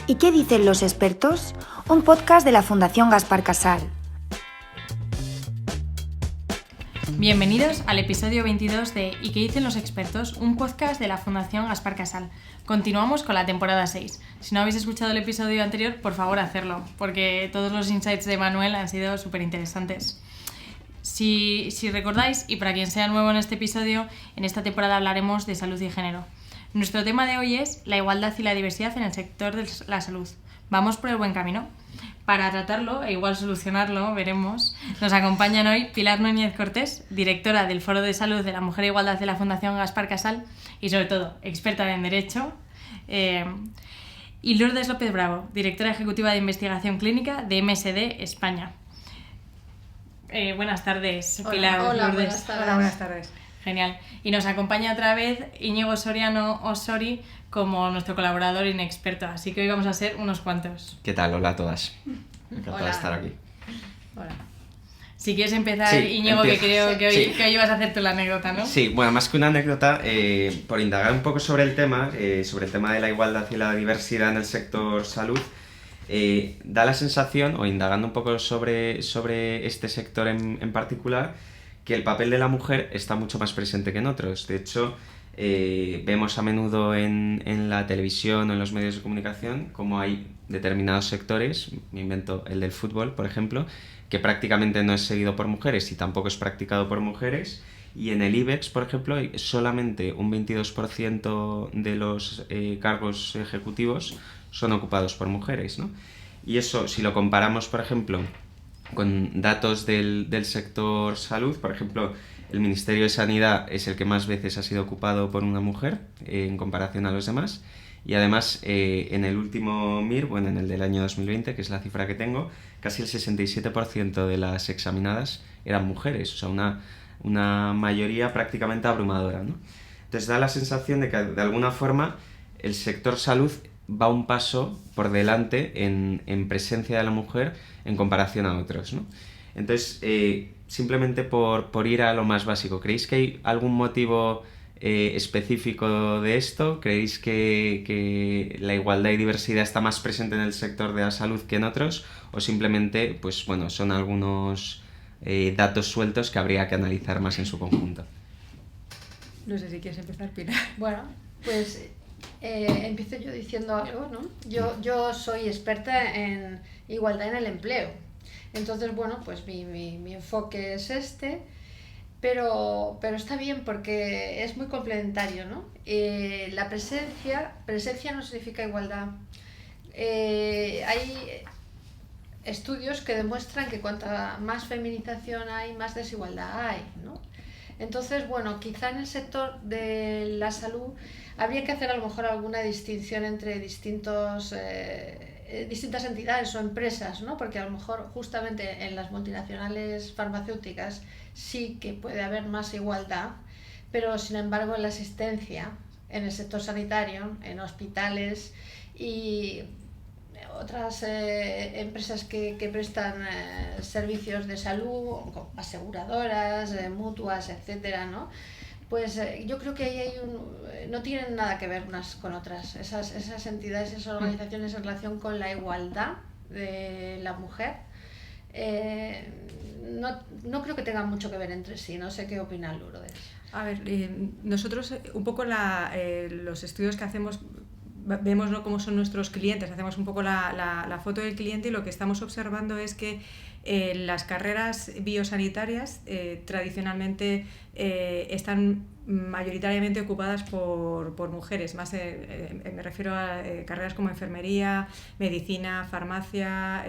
¿Y qué dicen los expertos? Un podcast de la Fundación Gaspar Casal. Bienvenidos al episodio 22 de ¿Y qué dicen los expertos? Un podcast de la Fundación Gaspar Casal. Continuamos con la temporada 6. Si no habéis escuchado el episodio anterior, por favor hacerlo, porque todos los insights de Manuel han sido súper interesantes. Si recordáis, y para quien sea nuevo en este episodio, en esta temporada hablaremos de salud y género. Nuestro tema de hoy es la igualdad y la diversidad en el sector de la salud. ¿Vamos por el buen camino? Para tratarlo e igual solucionarlo, veremos, nos acompañan hoy Pilar Núñez Cortés, directora del Foro de Salud de la Mujer e Igualdad de la Fundación Gaspar Casal y sobre todo experta en Derecho, y Lourdes López Bravo, directora ejecutiva de Investigación Clínica de MSD España. Buenas tardes, Pilar. Hola, Lourdes. buenas tardes. Genial. Y nos acompaña otra vez Íñigo Soriano Osori como nuestro colaborador inexperto, así que hoy vamos a ser unos cuantos. ¿Qué tal? Hola a todas. Encantado de estar aquí. Hola. Si quieres empezar, Sí, Íñigo, que creo que hoy vas a hacer tú la anécdota, ¿no? Sí, bueno, más que una anécdota, por indagar un poco sobre el tema de la igualdad y la diversidad en el sector salud, da la sensación, o indagando un poco sobre este sector en particular, que el papel de la mujer está mucho más presente que en otros. De hecho, vemos a menudo en la televisión o en los medios de comunicación como hay determinados sectores, me invento el del fútbol, por ejemplo, que prácticamente no es seguido por mujeres y tampoco es practicado por mujeres, y en el IBEX, por ejemplo, solamente un 22% de los cargos ejecutivos son ocupados por mujeres, ¿no? Y eso, si lo comparamos, por ejemplo, con datos del sector salud, por ejemplo, el Ministerio de Sanidad es el que más veces ha sido ocupado por una mujer en comparación a los demás, y además en el último MIR, bueno, en el del año 2020, que es la cifra que tengo, casi el 67% de las examinadas eran mujeres, o sea, una mayoría prácticamente abrumadora, ¿no? Entonces da la sensación de que de alguna forma el sector salud va un paso por delante en presencia de la mujer en comparación a otros, ¿no? Entonces, simplemente por ir a lo más básico, ¿creéis que hay algún motivo específico de esto? ¿Creéis que la igualdad y diversidad está más presente en el sector de la salud que en otros? ¿O simplemente, pues bueno, son algunos datos sueltos que habría que analizar más en su conjunto? No sé si quieres empezar, Pilar. Bueno, pues empiezo yo diciendo algo, ¿no? Yo soy experta en igualdad en el empleo. Entonces, bueno, pues mi enfoque es este, pero está bien porque es muy complementario, ¿no? La presencia no significa igualdad. Hay estudios que demuestran que cuanta más feminización hay, más desigualdad hay, ¿no? Entonces, bueno, quizá en el sector de la salud habría que hacer a lo mejor alguna distinción entre distintas entidades o empresas, ¿no? Porque a lo mejor justamente en las multinacionales farmacéuticas sí que puede haber más igualdad, pero sin embargo en la asistencia, en el sector sanitario, en hospitales y otras empresas que prestan servicios de salud, aseguradoras, mutuas, etcétera, ¿no? Pues yo creo que ahí no tienen nada que ver unas con otras. Esas entidades, esas organizaciones en relación con la igualdad de la mujer, no creo que tengan mucho que ver entre sí. No sé qué opina Lourdes. A ver, nosotros un poco los estudios que hacemos, vemos, ¿no?, cómo son nuestros clientes, hacemos un poco la foto del cliente, y lo que estamos observando es que las carreras biosanitarias tradicionalmente están mayoritariamente ocupadas por mujeres, más me refiero a carreras como enfermería, medicina, farmacia,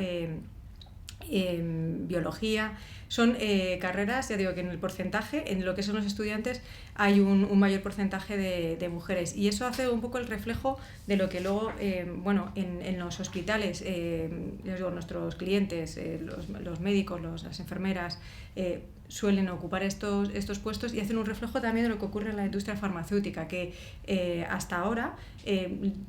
biología. Son carreras, ya digo, que en el porcentaje, en lo que son los estudiantes, hay un mayor porcentaje de mujeres, y eso hace un poco el reflejo de lo que luego, bueno, en los hospitales, les digo, nuestros clientes, los médicos, las enfermeras, suelen ocupar estos puestos y hacen un reflejo también de lo que ocurre en la industria farmacéutica, que hasta ahora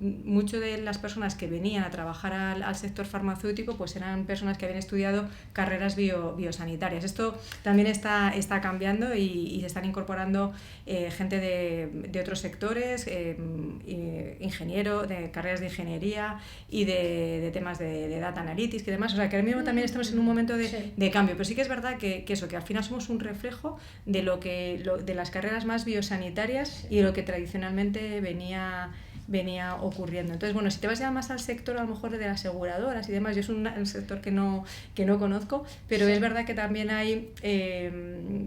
muchas de las personas que venían a trabajar al sector farmacéutico pues eran personas que habían estudiado carreras biosanitarias. Esto también está cambiando y se están incorporando gente de otros sectores, de carreras de ingeniería y de temas de data analytics y demás. O sea que ahora mismo también estamos en un momento de cambio, pero sí que es verdad que al final somos un reflejo de de las carreras más biosanitarias y de lo que tradicionalmente venía ocurriendo. Entonces, bueno, si te vas ya más al sector a lo mejor de las aseguradoras y demás, yo es un sector que no conozco, pero es verdad que también hay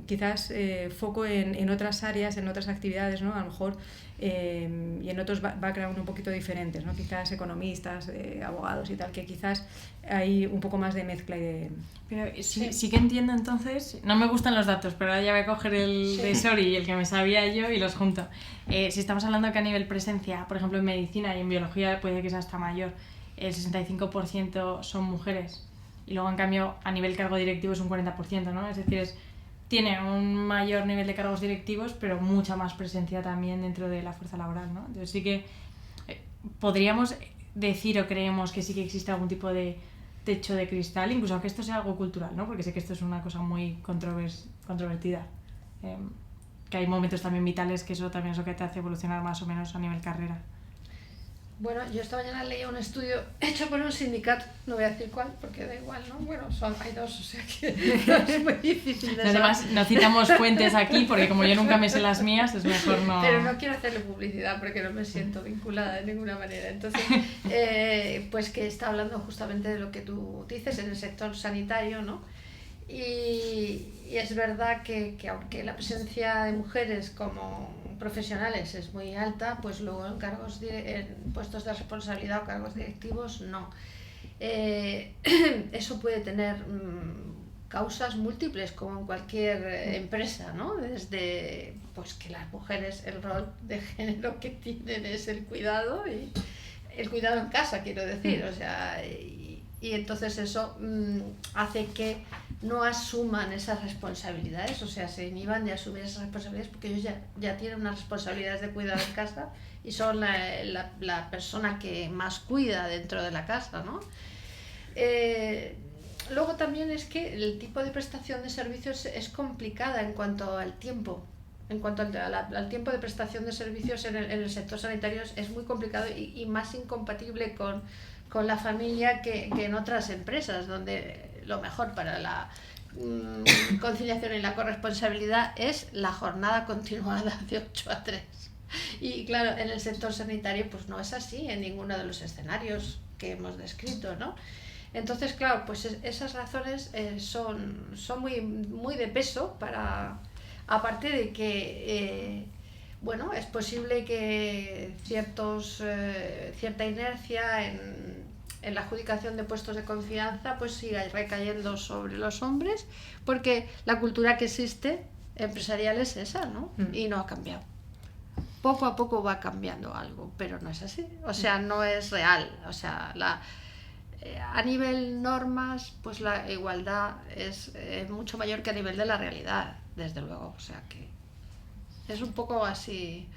quizás foco en otras áreas, en otras actividades, ¿no? A lo mejor y en otros background un poquito diferentes, ¿no? Quizás economistas, abogados y tal, que quizás hay un poco más de mezcla y de... Pero sí que entiendo entonces, no me gustan los datos, pero ahora ya voy a coger el de Sori y el que me sabía yo y los junto. Si estamos hablando que a nivel presencia, por ejemplo en medicina y en biología puede que sea hasta mayor, el 65% son mujeres y luego en cambio a nivel cargo directivo es un 40%, ¿no? Es decir, tiene un mayor nivel de cargos directivos, pero mucha más presencia también dentro de la fuerza laboral, ¿no? Entonces sí que podríamos decir o creemos que sí que existe algún tipo de techo de cristal, incluso aunque esto sea algo cultural, ¿no? Porque sé que esto es una cosa muy controvertida. Que hay momentos también vitales que eso también es lo que te hace evolucionar más o menos a nivel carrera. Bueno, yo esta mañana leía un estudio hecho por un sindicato, no voy a decir cuál porque da igual, ¿no? Bueno, hay dos, o sea que no es muy difícil de saber. Además, no citamos fuentes aquí porque como yo nunca me sé las mías, es mejor no... Pero no quiero hacerle publicidad porque no me siento vinculada de ninguna manera. Entonces, pues que está hablando justamente de lo que tú dices en el sector sanitario, ¿no? Y es verdad que aunque la presencia de mujeres como profesionales es muy alta, pues luego en puestos de responsabilidad o cargos directivos no. Eso puede tener causas múltiples como en cualquier empresa, ¿no? Desde pues que las mujeres, el rol de género que tienen es el cuidado y el cuidado en casa, quiero decir, o sea, y entonces eso hace que no asuman esas responsabilidades, o sea, se inhiban de asumir esas responsabilidades porque ellos ya tienen unas responsabilidades de cuidado en casa y son la persona que más cuida dentro de la casa, ¿no? Luego también es que el tipo de prestación de servicios es complicada en cuanto al tiempo. En cuanto al tiempo de prestación de servicios en el sector sanitario es muy complicado y más incompatible con la familia que en otras empresas, donde lo mejor para la conciliación y la corresponsabilidad es la jornada continuada de 8 a 3. Y claro, en el sector sanitario pues no es así en ninguno de los escenarios que hemos descrito, ¿no? Entonces, claro, pues esas razones son muy, muy de peso para... Aparte de que, bueno, es posible que cierta inercia en la adjudicación de puestos de confianza pues siga recayendo sobre los hombres, porque la cultura que existe empresarial es esa, ¿no? Y no ha cambiado. Poco a poco va cambiando algo, pero no es así, o sea, no es real, o sea, a nivel normas, pues la igualdad es mucho mayor que a nivel de la realidad, desde luego, o sea que es un poco así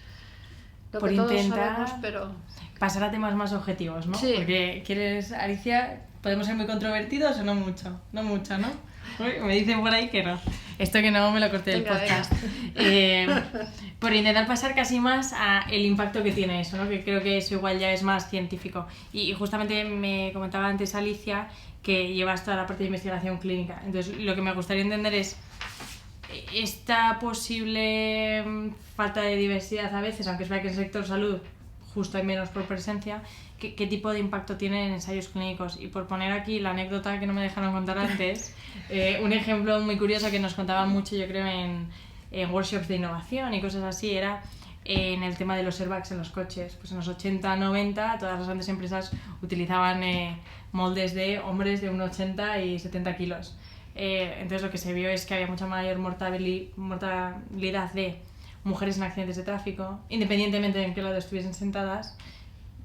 lo por que todos intentar sabemos, pero... pasar a temas más objetivos, ¿no? Sí. Porque quieres, Alicia, podemos ser muy controvertidos o no mucho, ¿no? Uy, me dicen por ahí que no. Esto que no me lo corté del podcast. Por intentar pasar casi más a el impacto que tiene eso, ¿no? Que creo que eso igual ya es más científico. Y justamente me comentaba antes Alicia que llevas toda la parte de investigación clínica. Entonces, lo que me gustaría entender es esta posible falta de diversidad a veces, aunque es verdad que en el sector salud justo hay menos por presencia, ¿qué tipo de impacto tiene en ensayos clínicos? Y por poner aquí la anécdota que no me dejaron contar antes, un ejemplo muy curioso que nos contaban mucho, yo creo, en workshops de innovación y cosas así, era en el tema de los airbags en los coches. Pues en los 80, 90, todas las grandes empresas utilizaban moldes de hombres de 1,80 y 70 kilos. Entonces lo que se vio es que había mucha mayor mortalidad de mujeres en accidentes de tráfico, independientemente de en qué lado estuviesen sentadas,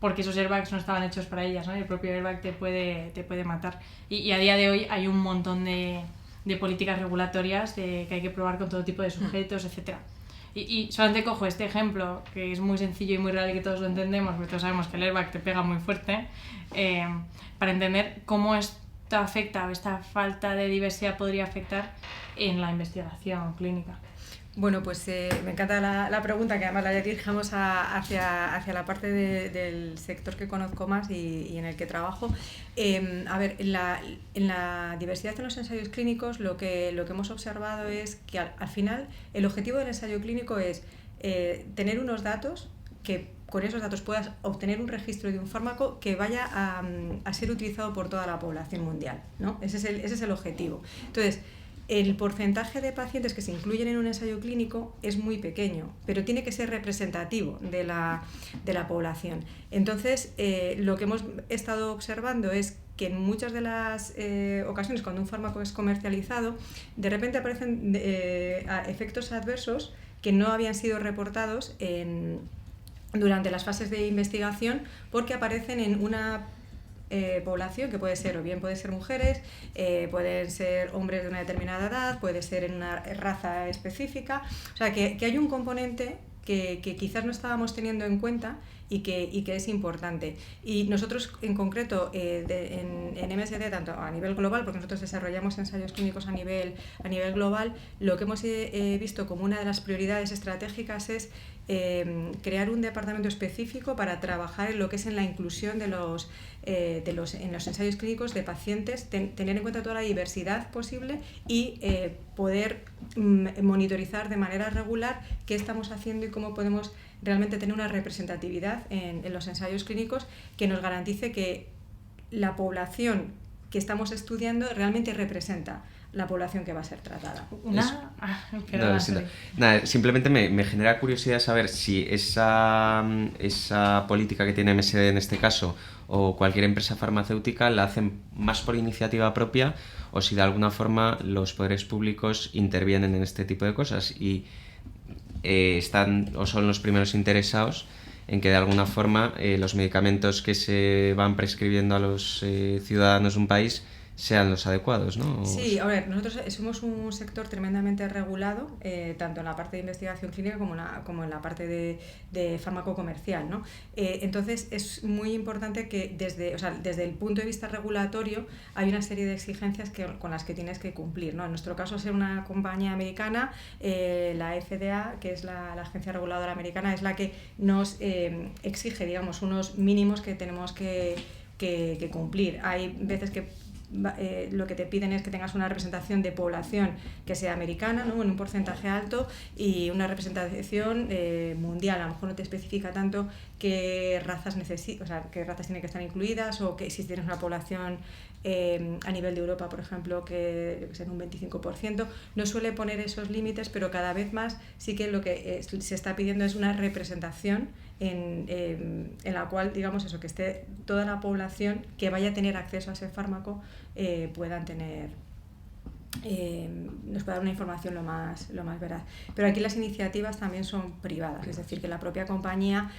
porque esos airbags no estaban hechos para ellas, ¿no? Y el propio airbag te puede matar. Y a día de hoy hay un montón de de políticas regulatorias, de que hay que probar con todo tipo de sujetos, etc. Y solamente cojo este ejemplo, que es muy sencillo y muy real y que todos lo entendemos, porque todos sabemos que el airbag te pega muy fuerte, para entender cómo esto afecta o esta falta de diversidad podría afectar en la investigación clínica. Bueno, pues me encanta la pregunta, que además la dirigimos hacia la parte del sector que conozco más y en el que trabajo. A ver, en la diversidad en los ensayos clínicos lo que hemos observado es que al final el objetivo del ensayo clínico es tener unos datos que con esos datos puedas obtener un registro de un fármaco que vaya a ser utilizado por toda la población mundial, ¿no? Ese es el objetivo. Entonces, el porcentaje de pacientes que se incluyen en un ensayo clínico es muy pequeño, pero tiene que ser representativo de la población. Entonces, lo que hemos estado observando es que en muchas de las ocasiones, cuando un fármaco es comercializado, de repente aparecen efectos adversos que no habían sido reportados durante las fases de investigación, porque aparecen en una población que puede ser, o bien puede ser mujeres, pueden ser hombres de una determinada edad, puede ser en una raza específica, o sea que hay un componente que quizás no estábamos teniendo en cuenta y que es importante. Y nosotros en concreto en MSD, tanto a nivel global, porque nosotros desarrollamos ensayos clínicos a nivel global, lo que hemos visto como una de las prioridades estratégicas es crear un departamento específico para trabajar en lo que es en la inclusión en los ensayos clínicos de pacientes, tener en cuenta toda la diversidad posible y poder monitorizar de manera regular qué estamos haciendo y cómo podemos realmente tener una representatividad en los ensayos clínicos que nos garantice que la población que estamos estudiando realmente representa la población que va a ser tratada. Simplemente me genera curiosidad saber si esa política que tiene MSD en este caso o cualquier empresa farmacéutica la hacen más por iniciativa propia o si de alguna forma los poderes públicos intervienen en este tipo de cosas y están o son los primeros interesados en que de alguna forma los medicamentos que se van prescribiendo a los ciudadanos de un país sean los adecuados, ¿no? Sí, a ver, nosotros somos un sector tremendamente regulado, tanto en la parte de investigación clínica como en la parte de fármaco comercial, ¿no? Entonces es muy importante que desde el punto de vista regulatorio hay una serie de exigencias con las que tienes que cumplir, ¿no? En nuestro caso, ser una compañía americana, la FDA, que es la agencia reguladora americana, es la que nos exige, digamos, unos mínimos que tenemos que cumplir. Hay veces que lo que te piden es que tengas una representación de población que sea americana, ¿no? En un porcentaje alto y una representación mundial. A lo mejor no te especifica tanto qué razas qué razas tienen que estar incluidas o que si tienes una población a nivel de Europa, por ejemplo, que es un 25%, no suele poner esos límites, pero cada vez más sí que lo que se está pidiendo es una representación en la cual, digamos eso, que esté toda la población que vaya a tener acceso a ese fármaco puedan tener nos pueda dar una información lo más veraz. Pero aquí las iniciativas también son privadas, es decir, que la propia compañía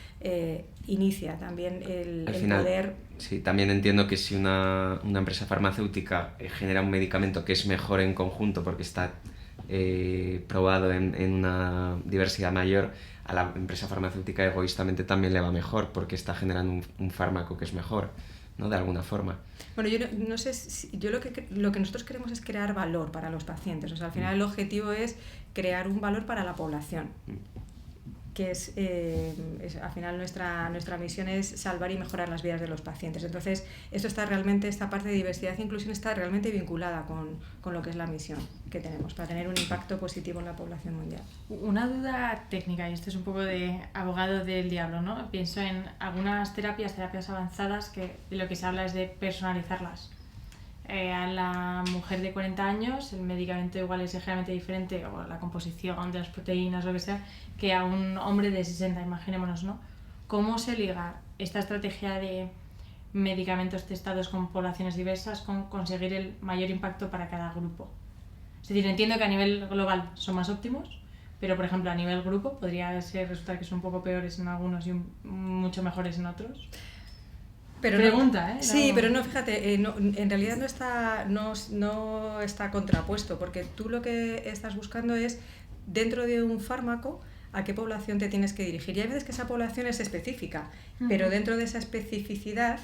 inicia también el poder. Sí, también entiendo que si una empresa farmacéutica genera un medicamento que es mejor en conjunto porque está probado en una diversidad mayor, a la empresa farmacéutica egoístamente también le va mejor porque está generando un fármaco que es mejor, ¿no? De alguna forma. Bueno, yo no sé yo lo que nosotros queremos es crear valor para los pacientes. O sea, al final el objetivo es crear un valor para la población, que es al final nuestra misión es salvar y mejorar las vidas de los pacientes. Entonces, esta parte de diversidad e inclusión está realmente vinculada con lo que es la misión que tenemos para tener un impacto positivo en la población mundial. Una duda técnica, y esto es un poco de abogado del diablo, ¿no? Pienso en algunas terapias avanzadas que lo que se habla es de personalizarlas. A la mujer de 40 años el medicamento igual es ligeramente diferente, o la composición de las proteínas, lo que sea, que a un hombre de 60, imaginémonos, ¿no? ¿Cómo se liga esta estrategia de medicamentos testados con poblaciones diversas con conseguir el mayor impacto para cada grupo? Es decir, entiendo que a nivel global son más óptimos, pero por ejemplo a nivel grupo podría resultar que son un poco peores en algunos y mucho mejores en otros. Pero pregunta, ¿eh? Sí, No. pero no, fíjate, en realidad no está contrapuesto, porque tú lo que estás buscando es, dentro de un fármaco, a qué población te tienes que dirigir. Y hay veces que esa población es específica, pero dentro de esa especificidad,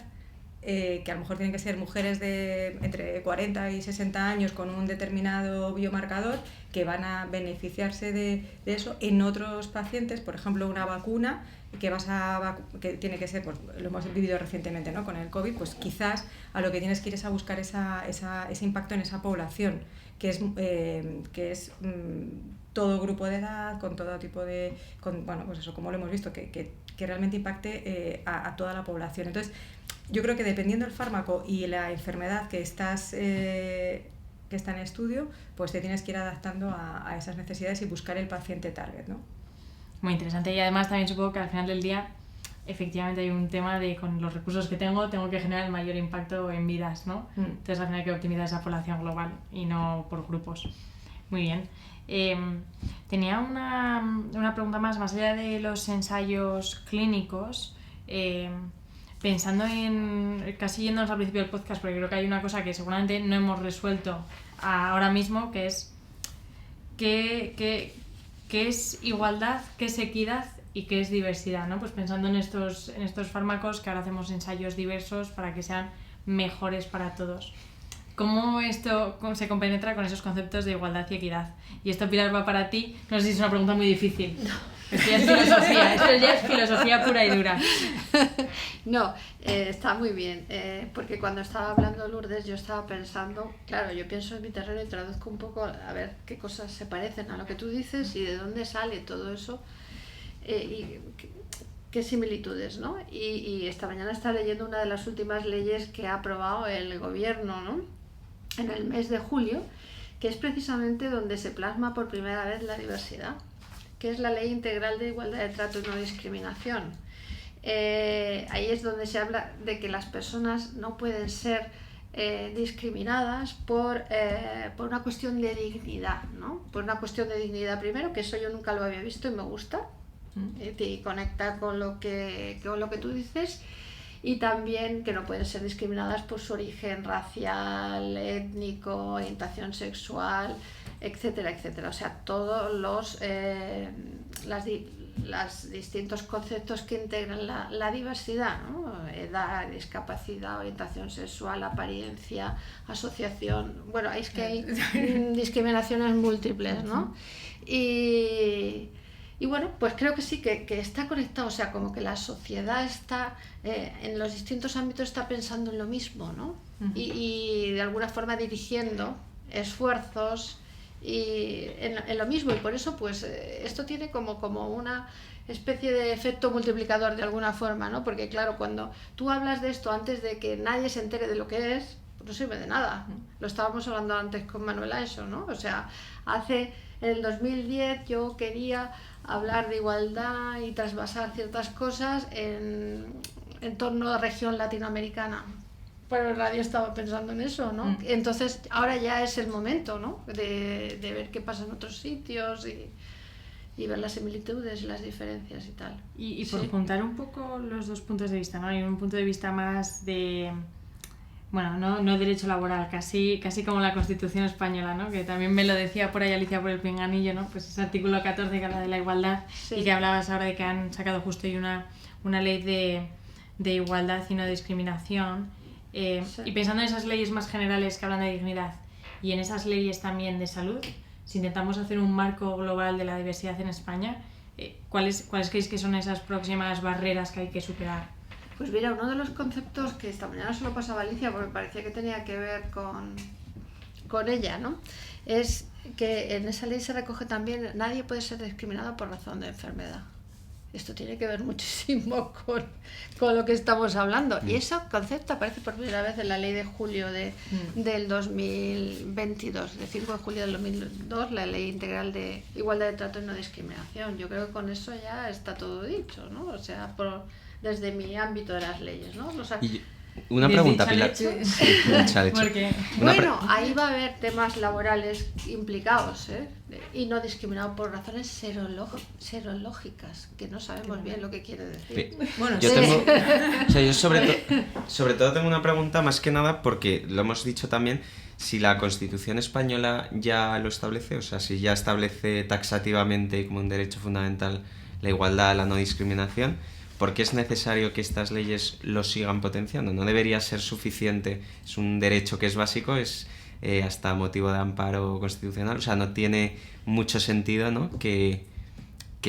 que a lo mejor tienen que ser mujeres de entre 40 y 60 años con un determinado biomarcador, que van a beneficiarse de eso. En otros pacientes, por ejemplo, una vacuna que tiene que ser, pues lo hemos vivido recientemente, ¿no? Con el COVID, pues quizás a lo que tienes que ir es a buscar ese impacto en esa población, que es todo grupo de edad, con todo tipo de, bueno, pues eso, como lo hemos visto, que realmente impacte a toda la población. Entonces, yo creo que dependiendo del fármaco y la enfermedad que está en estudio, pues te tienes que ir adaptando a esas necesidades y buscar el paciente target, ¿no? Muy interesante, y además también supongo que al final del día efectivamente hay un tema de con los recursos que tengo que generar el mayor impacto en vidas, ¿no? Entonces al final hay que optimizar esa población global y no por grupos. Muy bien. Tenía una pregunta más allá de los ensayos clínicos, pensando en, casi yéndonos al principio del podcast, porque creo que hay una cosa que seguramente no hemos resuelto ahora mismo, que es ¿qué es igualdad, qué es equidad y qué es diversidad, ¿no? Pues pensando en estos fármacos, que ahora hacemos ensayos diversos para que sean mejores para todos. ¿Cómo esto se compenetra con esos conceptos de igualdad y equidad? Y esto, Pilar, va para ti. No sé si es una pregunta muy difícil. No. Esto ya es filosofía pura y dura. No, está muy bien, porque cuando estaba hablando Lourdes yo estaba pensando, claro, yo pienso en mi terreno y traduzco un poco a ver qué cosas se parecen a lo que tú dices y de dónde sale todo eso, y qué similitudes, ¿no? Y esta mañana estaba leyendo una de las últimas leyes que ha aprobado el gobierno, ¿no? En el mes de julio, que es precisamente donde se plasma por primera vez la diversidad, que es la Ley Integral de Igualdad de Trato y No Discriminación. Ahí es donde se habla de que las personas no pueden ser discriminadas por una cuestión de dignidad, ¿no? Por una cuestión de dignidad, primero, que eso yo nunca lo había visto y me gusta, y conecta con lo que tú dices, y también que no pueden ser discriminadas por su origen racial, étnico, orientación sexual, etcétera, etcétera. O sea, todos los distintos conceptos que integran la diversidad, ¿no? Edad, discapacidad, orientación sexual, apariencia, asociación. Bueno, es que hay discriminaciones múltiples, ¿no? Y bueno, pues creo que sí, que está conectado, o sea, como que la sociedad está, en los distintos ámbitos está pensando en lo mismo, ¿no? Y de alguna forma dirigiendo esfuerzos y en lo mismo, y por eso pues esto tiene como una especie de efecto multiplicador de alguna forma, ¿no? Porque claro, cuando tú hablas de esto antes de que nadie se entere de lo que es, pues no sirve de nada. Lo estábamos hablando antes con Manuela, eso, ¿no? O sea, en el 2010 yo quería hablar de igualdad y trasvasar ciertas cosas en torno a región latinoamericana. Pero nadie estaba pensando en eso, ¿no? Entonces ahora ya es el momento, ¿no? De ver qué pasa en otros sitios y ver las similitudes y las diferencias y tal. Y por juntar un poco los dos puntos de vista, ¿no? Hay un punto de vista más de, bueno, no derecho laboral, casi como la Constitución española, ¿no? Que también me lo decía por ahí Alicia por el pinganillo, ¿no? Pues ese artículo 14 que habla de la igualdad, y que hablabas ahora de que han sacado justo ahí una ley de igualdad y no discriminación. Y pensando en esas leyes más generales que hablan de dignidad y en esas leyes también de salud, si intentamos hacer un marco global de la diversidad en España, ¿cuáles creéis que son esas próximas barreras que hay que superar? Pues mira, uno de los conceptos que esta mañana se lo pasaba a Alicia porque parecía que tenía que ver con ella, ¿no? Es que en esa ley se recoge también, nadie puede ser discriminado por razón de enfermedad. Esto tiene que ver muchísimo con lo que estamos hablando. Y ese concepto aparece por primera vez en la ley de julio del 2022, de 5 de julio del 2002, la Ley Integral de Igualdad de Trato y No Discriminación. Yo creo que con eso ya está todo dicho, ¿no? O sea, desde mi ámbito de las leyes, ¿no? Una pregunta, Pilar. Dicho al hecho. Sí, dicho al hecho. Porque Bueno, ahí va a haber temas laborales implicados, ¿eh? Y no discriminado por razones serológicas, que no sabemos bien lo que quiere decir. Bueno, Yo sí. tengo, o sea, yo sobre todo tengo una pregunta más que nada porque lo hemos dicho también, si la Constitución española ya lo establece, o sea, si ya establece taxativamente como un derecho fundamental la igualdad, la no discriminación, ¿por qué es necesario que estas leyes lo sigan potenciando? ¿No debería ser suficiente? Es un derecho que es básico, es hasta motivo de amparo constitucional, o sea, no tiene mucho sentido, ¿no? que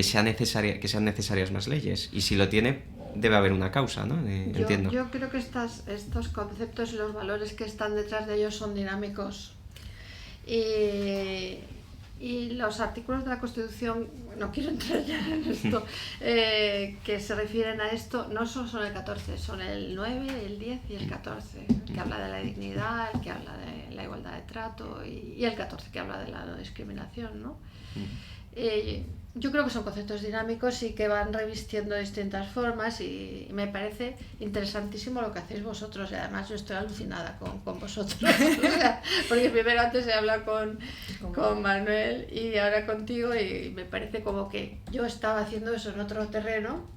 sean necesarias más leyes. Y si lo tiene, debe haber una causa, ¿no? Entiendo. Yo creo que estos conceptos y los valores que están detrás de ellos son dinámicos. Y los artículos de la Constitución, no quiero entrar ya en esto, que se refieren a esto, no solo son el 14, son el 9, el 10 y el 14, el que habla de la dignidad, el que habla de la igualdad de trato y el 14 que habla de la no discriminación, ¿no? Yo creo que son conceptos dinámicos y que van revistiendo distintas formas y me parece interesantísimo lo que hacéis vosotros y además yo estoy alucinada con vosotros, o sea, porque primero antes he hablado con Manuel y ahora contigo y me parece como que yo estaba haciendo eso en otro terreno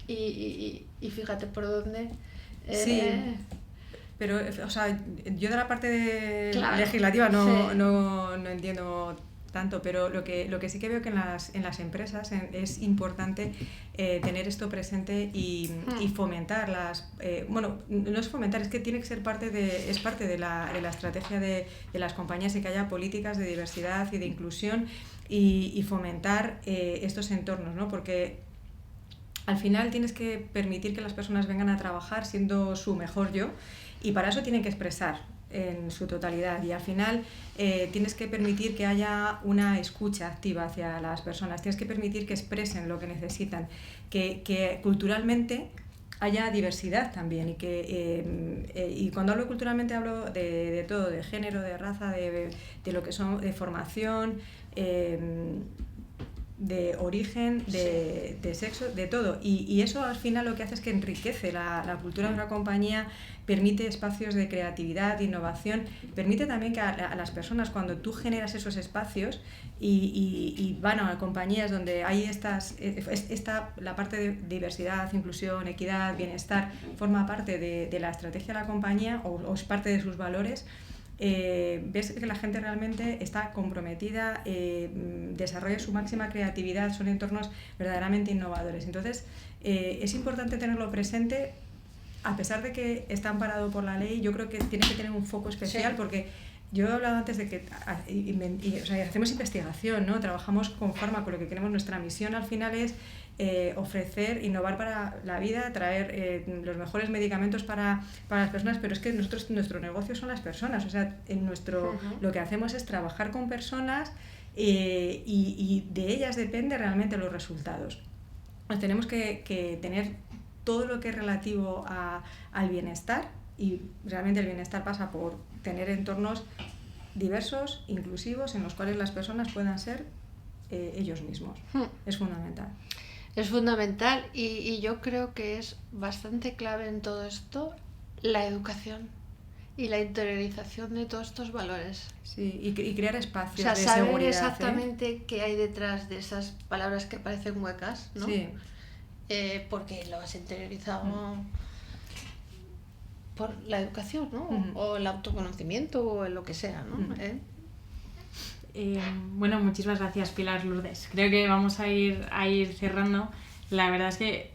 y fíjate por dónde... Sí. Pero, o sea, yo de la parte Claro, legislativa sí. no entiendo tanto, pero lo que sí que veo que en las empresas es importante tener esto presente y fomentar bueno, no es fomentar, es que tiene que ser parte de la estrategia de las compañías y que haya políticas de diversidad y de inclusión y fomentar estos entornos, ¿no? Porque al final tienes que permitir que las personas vengan a trabajar siendo su mejor yo y para eso tienen que expresar en su totalidad y al final tienes que permitir que haya una escucha activa hacia las personas, tienes que permitir que expresen lo que necesitan, que culturalmente haya diversidad también y cuando hablo culturalmente hablo de todo, de género, de raza, de lo que son, de formación, de origen, de sexo, de todo. Y eso al final lo que hace es que enriquece la cultura de una compañía, permite espacios de creatividad, de innovación, permite también que a las personas cuando tú generas esos espacios y van a compañías donde hay la parte de diversidad, inclusión, equidad, bienestar, forma parte de la estrategia de la compañía o es parte de sus valores, ves que la gente realmente está comprometida, desarrolla su máxima creatividad, son entornos verdaderamente innovadores. Entonces, es importante tenerlo presente, a pesar de que está amparado por la ley, yo creo que tiene que tener un foco especial porque yo he hablado antes de que o sea, hacemos investigación, ¿no? Trabajamos con fármaco, lo que queremos, nuestra misión al final es ofrecer, innovar para la vida, traer los mejores medicamentos para las personas, pero es que nuestro negocio son las personas, o sea, lo que hacemos es trabajar con personas y de ellas depende realmente los resultados. Pues tenemos que tener todo lo que es relativo al bienestar y realmente el bienestar pasa por tener entornos diversos, inclusivos, en los cuales las personas puedan ser ellos mismos. Es fundamental. Es fundamental y yo creo que es bastante clave en todo esto la educación y la interiorización de todos estos valores. Sí, y crear espacios, o sea, de saber seguridad. exactamente qué hay detrás de esas palabras que parecen huecas, ¿no? Sí. Porque lo has interiorizado por la educación, ¿no? O el autoconocimiento o lo que sea, ¿no? Bueno, muchísimas gracias, Pilar, Lourdes. Creo que vamos a ir cerrando. La verdad es que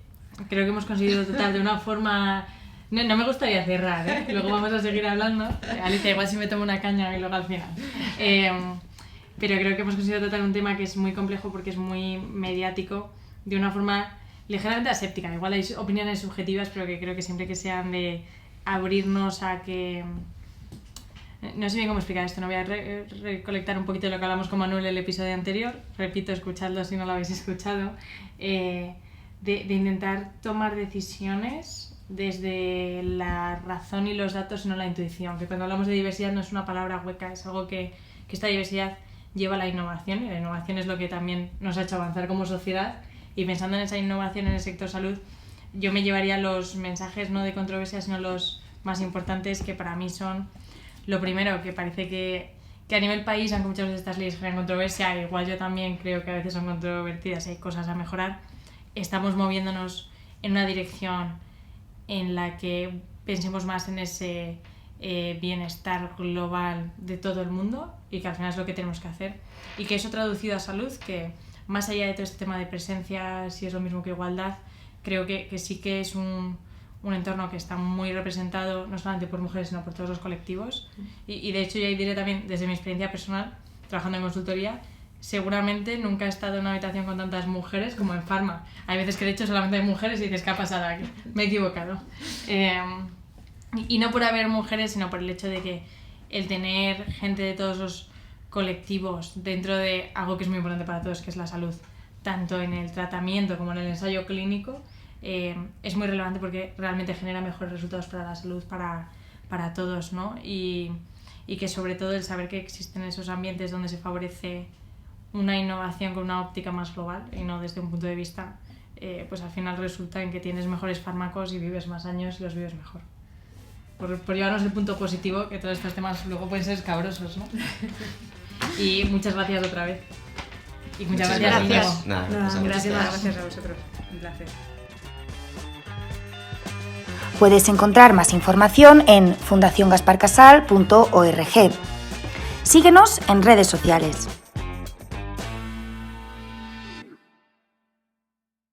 creo que hemos conseguido tratar de una forma... No me gustaría cerrar, ¿eh? Luego vamos a seguir hablando. Alicia, igual si me tomo una caña y luego al final. Pero creo que hemos conseguido tratar un tema que es muy complejo porque es muy mediático, de una forma ligeramente aséptica. Igual hay opiniones subjetivas, pero que creo que siempre que sean de abrirnos a que... No sé bien cómo explicar esto, no voy a recolectar un poquito de lo que hablamos con Manuel en el episodio anterior, repito, escuchadlo si no lo habéis escuchado, de intentar tomar decisiones desde la razón y los datos y no la intuición, que cuando hablamos de diversidad no es una palabra hueca, es algo que esta diversidad lleva a la innovación y la innovación es lo que también nos ha hecho avanzar como sociedad y pensando en esa innovación en el sector salud, yo me llevaría los mensajes no de controversia sino los más importantes, que para mí son lo primero, que parece que a nivel país, aunque muchas veces estas leyes generan controversia, igual yo también creo que a veces son controvertidas y hay cosas a mejorar, estamos moviéndonos en una dirección en la que pensemos más en ese bienestar global de todo el mundo, y que al final es lo que tenemos que hacer, y que eso traducido a salud, que más allá de todo este tema de presencia, si es lo mismo que igualdad, creo que sí que es un entorno que está muy representado no solamente por mujeres sino por todos los colectivos, y de hecho yo ahí diré también, desde mi experiencia personal trabajando en consultoría, seguramente nunca he estado en una habitación con tantas mujeres como en Pharma. Hay veces que de hecho solamente hay mujeres y dices, ¿qué ha pasado aquí? Me he equivocado. Y no por haber mujeres, sino por el hecho de que el tener gente de todos los colectivos dentro de algo que es muy importante para todos, que es la salud, tanto en el tratamiento como en el ensayo clínico, es muy relevante porque realmente genera mejores resultados para la salud para todos, ¿no? Y que sobre todo el saber que existen esos ambientes donde se favorece una innovación con una óptica más global y no desde un punto de vista, pues al final resulta en que tienes mejores fármacos y vives más años y los vives mejor. Por llevarnos el punto positivo, que todos estos temas luego pueden ser escabrosos, ¿no? Y muchas gracias otra vez. Y muchas gracias. Gracias. Nada, Gracias a vosotros. Un placer. Puedes encontrar más información en fundaciongasparcasal.org. Síguenos en redes sociales.